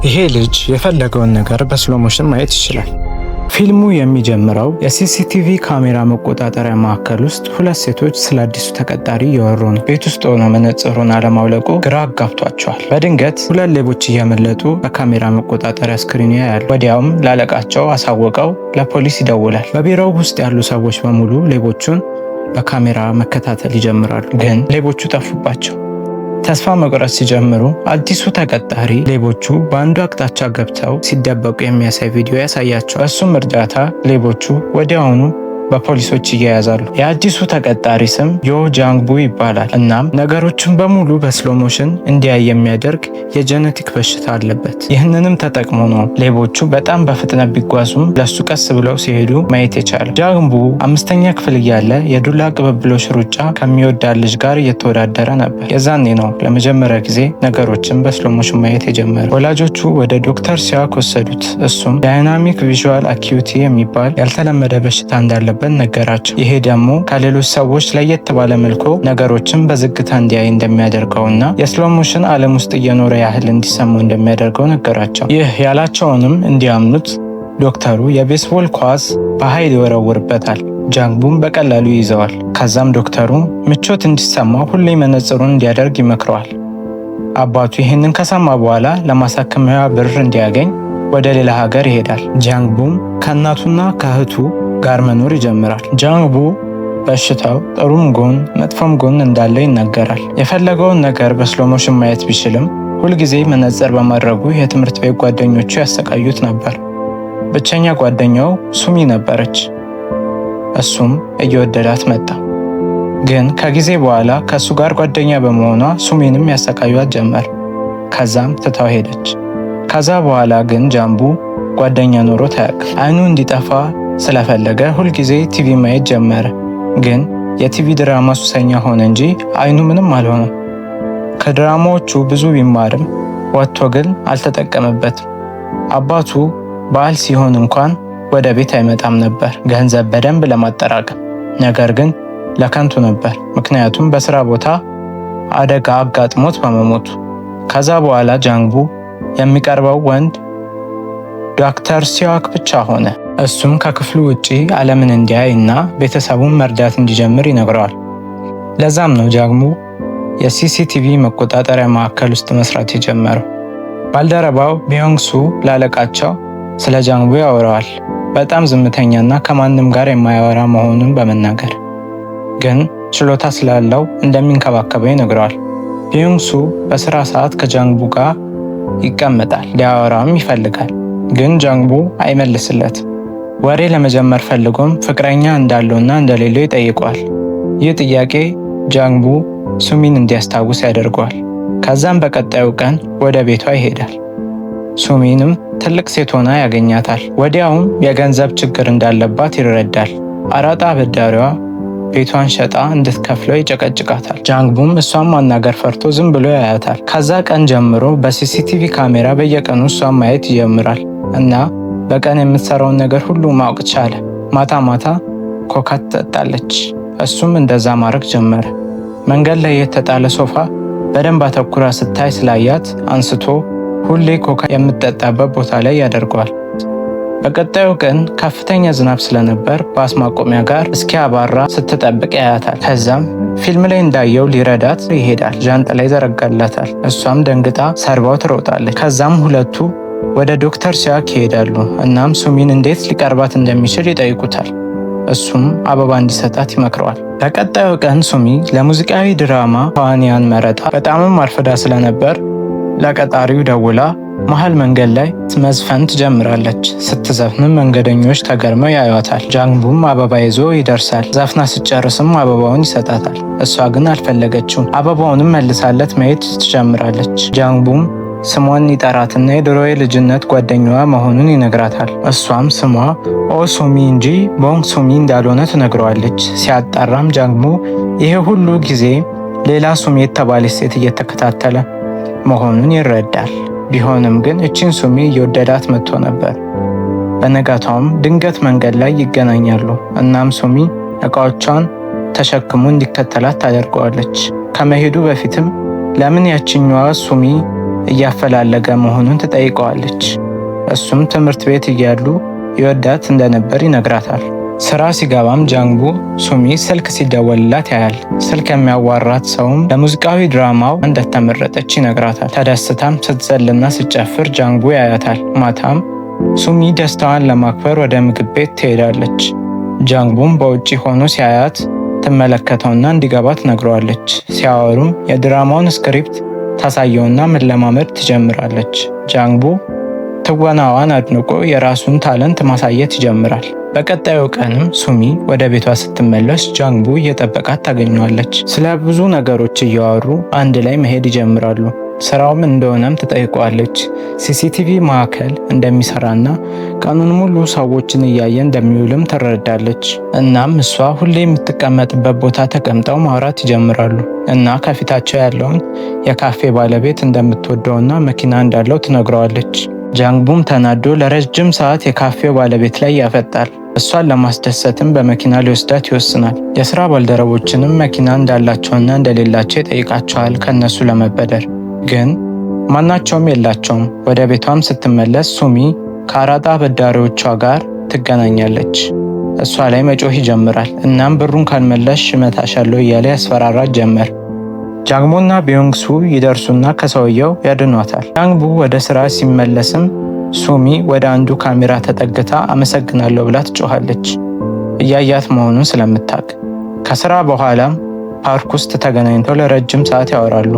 ይሄ ልጅ የፈለገውን ነገር በስሎ ሞሽን ማየት ይችላል። ፊልሙ የሚጀምረው የሲሲቲቪ ካሜራ መቆጣጠሪያ ማዕከል ውስጥ ሁለት ሴቶች ስለ አዲሱ ተቀጣሪ እያወሩ ነው። ቤት ውስጥ ሆኖ መነጽሩን አለማውለቁ ግራ አጋብቷቸዋል። በድንገት ሁለት ሌቦች እያመለጡ በካሜራ መቆጣጠሪያ ስክሪን ያያሉ። ወዲያውም ላለቃቸው አሳወቀው ለፖሊስ ይደውላል። በቢሮው ውስጥ ያሉ ሰዎች በሙሉ ሌቦቹን በካሜራ መከታተል ይጀምራሉ። ግን ሌቦቹ ጠፉባቸው። ተስፋ መቁረጥ ሲጀምሩ አዲሱ ተቀጣሪ ሌቦቹ በአንዱ አቅጣጫ ገብተው ሲደበቁ የሚያሳይ ቪዲዮ ያሳያቸዋል። በእሱም እርዳታ ሌቦቹ ወዲያውኑ በፖሊሶች ይያያዛሉ። የአዲሱ ተቀጣሪ ስም ዮ ጃንግቡ ይባላል። እናም ነገሮችን በሙሉ በስሎ ሞሽን እንዲያይ የሚያደርግ የጄኔቲክ በሽታ አለበት። ይህንንም ተጠቅሞ ነው ሌቦቹ በጣም በፍጥነት ቢጓዙም ለሱ ቀስ ብለው ሲሄዱ ማየት የቻለ። ጃንግቡ 5ኛ ክፍል እያለ የዱላ ቅብብሎሽ ሩጫ ከሚወዳት ልጅ ጋር እየተወዳደረ ነበር። የዛኔ ነው ለመጀመሪያ ጊዜ ነገሮችን በስሎ ሞሽን ማየት የጀመረ። ወላጆቹ ወደ ዶክተር ሲያክ ወሰዱት። እሱም ዳይናሚክ ቪዥዋል አኪዩቲ የሚባል ያልተለመደ በሽታ እንዳለ ነገራቸው። ይሄ ደግሞ ከሌሎች ሰዎች ለየት ባለ መልኩ ነገሮችን በዝግታ እንዲያይ እንደሚያደርገውና የስሎ ሞሽን ዓለም ውስጥ እየኖረ ያህል እንዲሰማው እንደሚያደርገው ነገራቸው። ይህ ያላቸውንም እንዲያምኑት ዶክተሩ የቤስቦል ኳስ በኃይል ይወረውርበታል። ጃንግቡም በቀላሉ ይይዘዋል። ከዛም ዶክተሩ ምቾት እንዲሰማው ሁሌ መነጽሩን እንዲያደርግ ይመክረዋል። አባቱ ይህንን ከሰማ በኋላ ለማሳከሚያ ብር እንዲያገኝ ወደ ሌላ ሀገር ይሄዳል። ጃንግቡም ከእናቱና ከእህቱ ጋር መኖር ይጀምራል። ጃንግቡ በሽታው ጥሩም ጎን መጥፎም ጎን እንዳለው ይናገራል። የፈለገውን ነገር በስሎ ሞሽን ማየት ቢችልም ሁልጊዜ መነጽር በማድረጉ የትምህርት ቤት ጓደኞቹ ያሰቃዩት ነበር። ብቸኛ ጓደኛው ሱሚ ነበረች። እሱም እየወደዳት መጣ። ግን ከጊዜ በኋላ ከእሱ ጋር ጓደኛ በመሆኗ ሱሚንም ያሰቃዩት ጀመር። ከዛም ትታው ሄደች። ከዛ በኋላ ግን ጃንግቡ ጓደኛ ኖሮት አያውቅም። አይኑ እንዲጠፋ ስለፈለገ ሁልጊዜ ቲቪ ማየት ጀመረ። ግን የቲቪ ድራማ ሱሰኛ ሆነ እንጂ አይኑ ምንም አልሆነም። ከድራማዎቹ ብዙ ቢማርም ወጥቶ ግን አልተጠቀመበትም። አባቱ በዓል ሲሆን እንኳን ወደ ቤት አይመጣም ነበር ገንዘብ በደንብ ለማጠራቀም። ነገር ግን ለከንቱ ነበር፣ ምክንያቱም በስራ ቦታ አደጋ አጋጥሞት በመሞቱ። ከዛ በኋላ ጃንግቡ የሚቀርበው ወንድ ዶክተር ሲያክ ብቻ ሆነ። እሱም ከክፍሉ ውጪ ዓለምን እንዲያይ እና ቤተሰቡን መርዳት እንዲጀምር ይነግረዋል። ለዛም ነው ጃንግቡ የሲሲቲቪ መቆጣጠሪያ ማዕከል ውስጥ መስራት የጀመረው። ባልደረባው ቢዮንግሱ ላለቃቸው ስለ ጃንግቡ ያወራዋል። በጣም ዝምተኛና ከማንም ጋር የማያወራ መሆኑን በመናገር ግን ችሎታ ስላለው እንደሚንከባከበው ይነግረዋል። ቢዮንግሱ በስራ ሰዓት ከጃንግቡ ጋር ይቀመጣል፣ ሊያወራም ይፈልጋል። ግን ጃንግቡ አይመልስለትም። ወሬ ለመጀመር ፈልጎም ፍቅረኛ እንዳለውና እንደሌለው ይጠይቀዋል። ይህ ጥያቄ ጃንግቡ ሱሚን እንዲያስታውስ ያደርገዋል። ከዛም በቀጣዩ ቀን ወደ ቤቷ ይሄዳል። ሱሚንም ትልቅ ሴት ሆና ያገኛታል። ወዲያውም የገንዘብ ችግር እንዳለባት ይረዳል። አራጣ አበዳሪዋ ቤቷን ሸጣ እንድትከፍለው ይጨቀጭቃታል። ጃንግቡም እሷን ማናገር ፈርቶ ዝም ብሎ ያያታል። ከዛ ቀን ጀምሮ በሲሲቲቪ ካሜራ በየቀኑ እሷን ማየት ይጀምራል እና በቀን የምትሰራውን ነገር ሁሉ ማወቅ ቻለ። ማታ ማታ ኮካ ትጠጣለች። እሱም እንደዛ ማድረግ ጀመረ። መንገድ ላይ የተጣለ ሶፋ በደንብ አተኩራ ስታይ ስላያት አንስቶ ሁሌ ኮካ የምትጠጣበት ቦታ ላይ ያደርገዋል። በቀጣዩ ቀን ከፍተኛ ዝናብ ስለነበር ባስ ማቆሚያ ጋር እስኪያባራ ስትጠብቅ ያያታል። ከዛም ፊልም ላይ እንዳየው ሊረዳት ይሄዳል። ዣንጥላ ይዘረጋላታል። እሷም ደንግጣ ሰርባው ትሮጣለች። ከዛም ሁለቱ ወደ ዶክተር ሲያክ ይሄዳሉ። እናም ሱሚን እንዴት ሊቀርባት እንደሚችል ይጠይቁታል። እሱም አበባ እንዲሰጣት ይመክረዋል። በቀጣዩ ቀን ሱሚ ለሙዚቃዊ ድራማ ተዋንያን መረጣ በጣምም አርፍዳ ስለነበር ለቀጣሪው ደውላ መሀል መንገድ ላይ መዝፈን ትጀምራለች። ስትዘፍንም መንገደኞች ተገርመው ያዩታል። ጃንግቡም አበባ ይዞ ይደርሳል። ዘፍና ስጨርስም አበባውን ይሰጣታል። እሷ ግን አልፈለገችውም። አበባውንም መልሳለት መሄድ ትጀምራለች። ጃንግቡም ስሟን ይጠራትና የድሮ የልጅነት ጓደኛዋ መሆኑን ይነግራታል። እሷም ስሟ ኦ ሱሚ እንጂ ቦንግ ሱሚ እንዳልሆነ ትነግረዋለች። ሲያጣራም ጃንግቡ ይሄ ሁሉ ጊዜ ሌላ ሱሚ የተባለች ሴት እየተከታተለ መሆኑን ይረዳል። ቢሆንም ግን እቺን ሱሚ እየወደዳት መጥቶ ነበር። በነጋታውም ድንገት መንገድ ላይ ይገናኛሉ። እናም ሱሚ እቃዎቿን ተሸክሞ እንዲከተላት ታደርገዋለች። ከመሄዱ በፊትም ለምን ያችኛዋ ሱሚ እያፈላለገ መሆኑን ትጠይቀዋለች። እሱም ትምህርት ቤት እያሉ ይወዳት እንደነበር ይነግራታል። ስራ ሲገባም ጃንግቡ ሱሚ ስልክ ሲደወልላት ያያል። ስልክ የሚያዋራት ሰውም ለሙዚቃዊ ድራማው እንደተመረጠች ይነግራታል። ተደስታም ስትዘልና ስትጨፍር ጃንግቡ ያያታል። ማታም ሱሚ ደስታዋን ለማክበር ወደ ምግብ ቤት ትሄዳለች። ጃንግቡም በውጪ ሆኖ ሲያያት ትመለከተውና እንዲገባ ትነግረዋለች። ሲያወሩም የድራማውን ስክሪፕት ታሳየውና መለማመድ ትጀምራለች። ጃንግቡ ትወናዋን አድንቆ የራሱን ታለንት ማሳየት ይጀምራል። በቀጣዩ ቀንም ሱሚ ወደ ቤቷ ስትመለስ ጃንግቡ እየጠበቃት ታገኘዋለች። ስለ ብዙ ነገሮች እያወሩ አንድ ላይ መሄድ ይጀምራሉ። ስራውም እንደሆነም ትጠይቀዋለች። ሲሲቲቪ ማዕከል እንደሚሰራና ቀኑን ሙሉ ሰዎችን እያየ እንደሚውልም ትረዳለች። እናም እሷ ሁሌ የምትቀመጥበት ቦታ ተቀምጠው ማውራት ይጀምራሉ እና ከፊታቸው ያለውን የካፌ ባለቤት እንደምትወደውና መኪና እንዳለው ትነግረዋለች። ጃንግቡም ተናዶ ለረጅም ሰዓት የካፌው ባለቤት ላይ ያፈጣል። እሷን ለማስደሰትም በመኪና ሊወስዳት ይወስናል። የስራ ባልደረቦችንም መኪና እንዳላቸውና እንደሌላቸው ይጠይቃቸዋል ከነሱ ለመበደር ግን ማናቸውም የላቸውም። ወደ ቤቷም ስትመለስ ሱሚ ከአራጣ አበዳሪዎቿ ጋር ትገናኛለች። እሷ ላይ መጮህ ይጀምራል። እናም ብሩን ካልመለስሽ እመታሻለሁ እያለ ያስፈራራት ጀመር። ጃንግቡና ቢዮንግሱ ይደርሱና ከሰውየው ያድኗታል። ጃንግቡ ወደ ስራ ሲመለስም ሱሚ ወደ አንዱ ካሜራ ተጠግታ አመሰግናለሁ ብላ ትጮኻለች፣ እያያት መሆኑን ስለምታውቅ። ከስራ በኋላም ፓርክ ውስጥ ተገናኝተው ለረጅም ሰዓት ያወራሉ።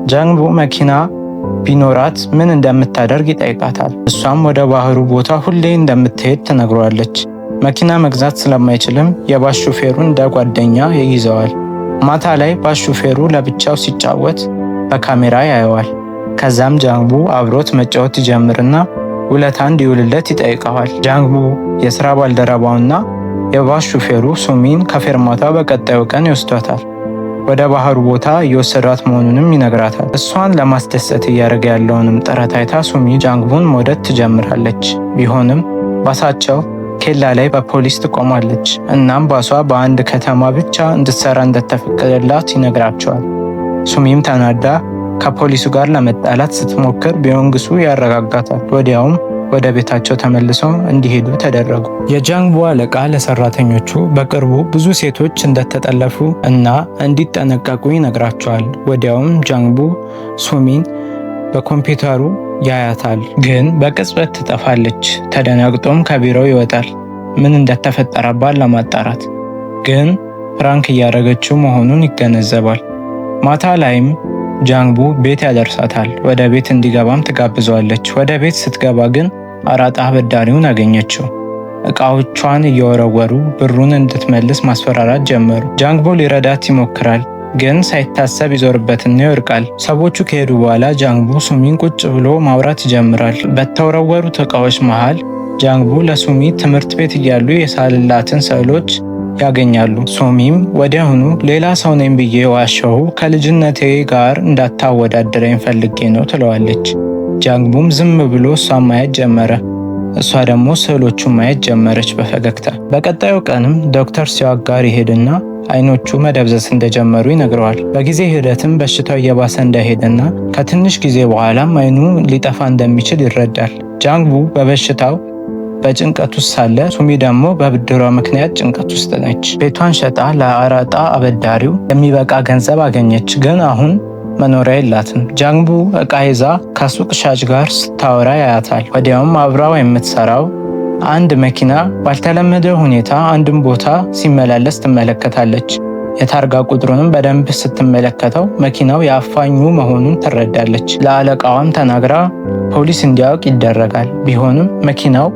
ጃንግቡ መኪና ቢኖራት ምን እንደምታደርግ ይጠይቃታል። እሷም ወደ ባህሩ ቦታ ሁሌ እንደምትሄድ ትነግረዋለች። መኪና መግዛት ስለማይችልም የባስ ሹፌሩን እንደ ጓደኛ ይይዘዋል። ማታ ላይ ባስ ሹፌሩ ለብቻው ሲጫወት በካሜራ ያየዋል። ከዛም ጃንግቡ አብሮት መጫወት ይጀምርና ውለታ እንዲውልለት ይጠይቀዋል። ጃንግቡ የስራ ባልደረባውና የባስ ሹፌሩ ሱሚን ከፌርማታ በቀጣዩ ቀን ይወስዷታል። ወደ ባህሩ ቦታ እየወሰዷት መሆኑንም ይነግራታል። እሷን ለማስደሰት እያደረገ ያለውንም ጥረት አይታ ሱሚ ጃንግቡን መውደድ ትጀምራለች። ቢሆንም ባሳቸው ኬላ ላይ በፖሊስ ትቆማለች። እናም ባሷ በአንድ ከተማ ብቻ እንድትሰራ እንደተፈቀደላት ይነግራቸዋል። ሱሚም ተናዳ ከፖሊሱ ጋር ለመጣላት ስትሞክር ቢዮንግሱ ያረጋጋታል። ወዲያውም ወደ ቤታቸው ተመልሰው እንዲሄዱ ተደረጉ። የጃንግቡ አለቃ ለሰራተኞቹ በቅርቡ ብዙ ሴቶች እንደተጠለፉ እና እንዲጠነቀቁ ይነግራቸዋል። ወዲያውም ጃንግቡ ሱሚን በኮምፒውተሩ ያያታል፣ ግን በቅጽበት ትጠፋለች። ተደናግጦም ከቢሮው ይወጣል ምን እንደተፈጠረባት ለማጣራት፣ ግን ፕራንክ እያደረገችው መሆኑን ይገነዘባል። ማታ ላይም ጃንግቡ ቤት ያደርሳታል። ወደ ቤት እንዲገባም ትጋብዘዋለች። ወደ ቤት ስትገባ ግን አራጣ አበዳሪውን አገኘችው። እቃዎቿን እየወረወሩ ብሩን እንድትመልስ ማስፈራራት ጀመሩ። ጃንግቡ ሊረዳት ይሞክራል፣ ግን ሳይታሰብ ይዞርበትና ይወድቃል። ሰዎቹ ከሄዱ በኋላ ጃንግቡ ሱሚን ቁጭ ብሎ ማውራት ይጀምራል። በተወረወሩት እቃዎች መሃል ጃንግቡ ለሱሚ ትምህርት ቤት እያሉ የሳልላትን ስዕሎች ያገኛሉ። ሱሚም ወዲያውኑ ሌላ ሰው ነኝ ብዬ ዋሸሁ፣ ከልጅነቴ ጋር እንዳታወዳድረኝ ፈልጌ ነው ትለዋለች። ጃንግቡም ዝም ብሎ እሷን ማየት ጀመረ። እሷ ደግሞ ስዕሎቹን ማየት ጀመረች በፈገግታ። በቀጣዩ ቀንም ዶክተር ሲዋክ ጋር ይሄድና አይኖቹ መደብዘዝ እንደጀመሩ ይነግረዋል። በጊዜ ሂደትም በሽታው እየባሰ እንደሄደና ከትንሽ ጊዜ በኋላም አይኑ ሊጠፋ እንደሚችል ይረዳል። ጃንግቡ በበሽታው በጭንቀት ውስጥ ሳለ ሱሚ ደግሞ በብድሯ ምክንያት ጭንቀት ውስጥ ነች። ቤቷን ሸጣ ለአራጣ አበዳሪው የሚበቃ ገንዘብ አገኘች፣ ግን አሁን መኖሪያ የላትም። ጃንግቡ እቃ ይዛ ከሱቅ ሻጭ ጋር ስታወራ ያያታል። ወዲያውም አብራው የምትሰራው አንድ መኪና ባልተለመደ ሁኔታ አንድም ቦታ ሲመላለስ ትመለከታለች። የታርጋ ቁጥሩንም በደንብ ስትመለከተው መኪናው የአፋኙ መሆኑን ትረዳለች። ለአለቃዋም ተናግራ ፖሊስ እንዲያውቅ ይደረጋል። ቢሆንም መኪናው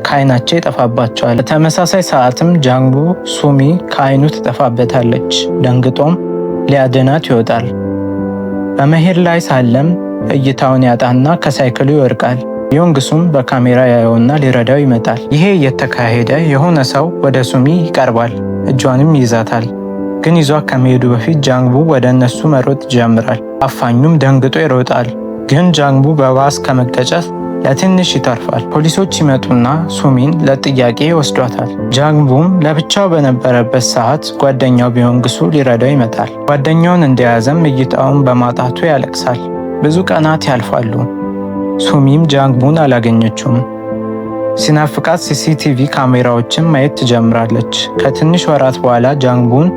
ከአይናቸው ይጠፋባቸዋል። በተመሳሳይ ሰዓትም ጃንግቡ ሱሚ ከአይኑ ትጠፋበታለች። ደንግጦም ሊያድናት ይወጣል። በመሄድ ላይ ሳለም እይታውን ያጣና ከሳይክሉ ይወድቃል። ቢዮንግሱም በካሜራ ያየውና ሊረዳው ይመጣል። ይሄ እየተካሄደ የሆነ ሰው ወደ ሱሚ ይቀርባል፣ እጇንም ይይዛታል። ግን ይዟት ከመሄዱ በፊት ጃንግቡ ወደ እነሱ መሮጥ ይጀምራል። አፋኙም ደንግጦ ይሮጣል፣ ግን ጃንግቡ በባስ ከመገጨት ለትንሽ ይተርፋል። ፖሊሶች ይመጡና ሱሚን ለጥያቄ ወስዷታል። ጃንግቡም ለብቻው በነበረበት ሰዓት ጓደኛው ቢዮንግሱ ሊረዳው ይመጣል። ጓደኛውን እንደያዘም እይታውን በማጣቱ ያለቅሳል። ብዙ ቀናት ያልፋሉ። ሱሚም ጃንግቡን አላገኘችውም። ሲናፍቃት ሲሲቲቪ ካሜራዎችን ማየት ትጀምራለች። ከትንሽ ወራት በኋላ ጃንግቡን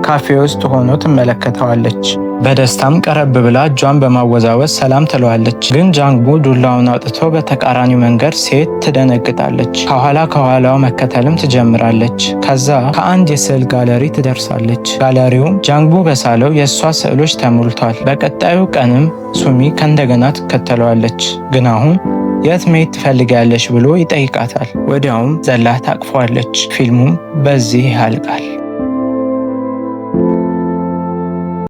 ካፌ ውስጥ ሆኖ ትመለከተዋለች። በደስታም ቀረብ ብላ እጇን በማወዛወዝ ሰላም ትለዋለች። ግን ጃንግቡ ዱላውን አውጥቶ በተቃራኒው መንገድ ሲሄድ ትደነግጣለች። ከኋላው መከተልም ትጀምራለች። ከዛ ከአንድ የስዕል ጋለሪ ትደርሳለች። ጋለሪውም ጃንግቡ በሳለው የእሷ ስዕሎች ተሞልቷል። በቀጣዩ ቀንም ሱሚ ከእንደገና ትከተለዋለች። ግን አሁን የት መሄድ ትፈልጊያለሽ ብሎ ይጠይቃታል። ወዲያውም ዘላ ታቅፈዋለች። ፊልሙም በዚህ ያልቃል።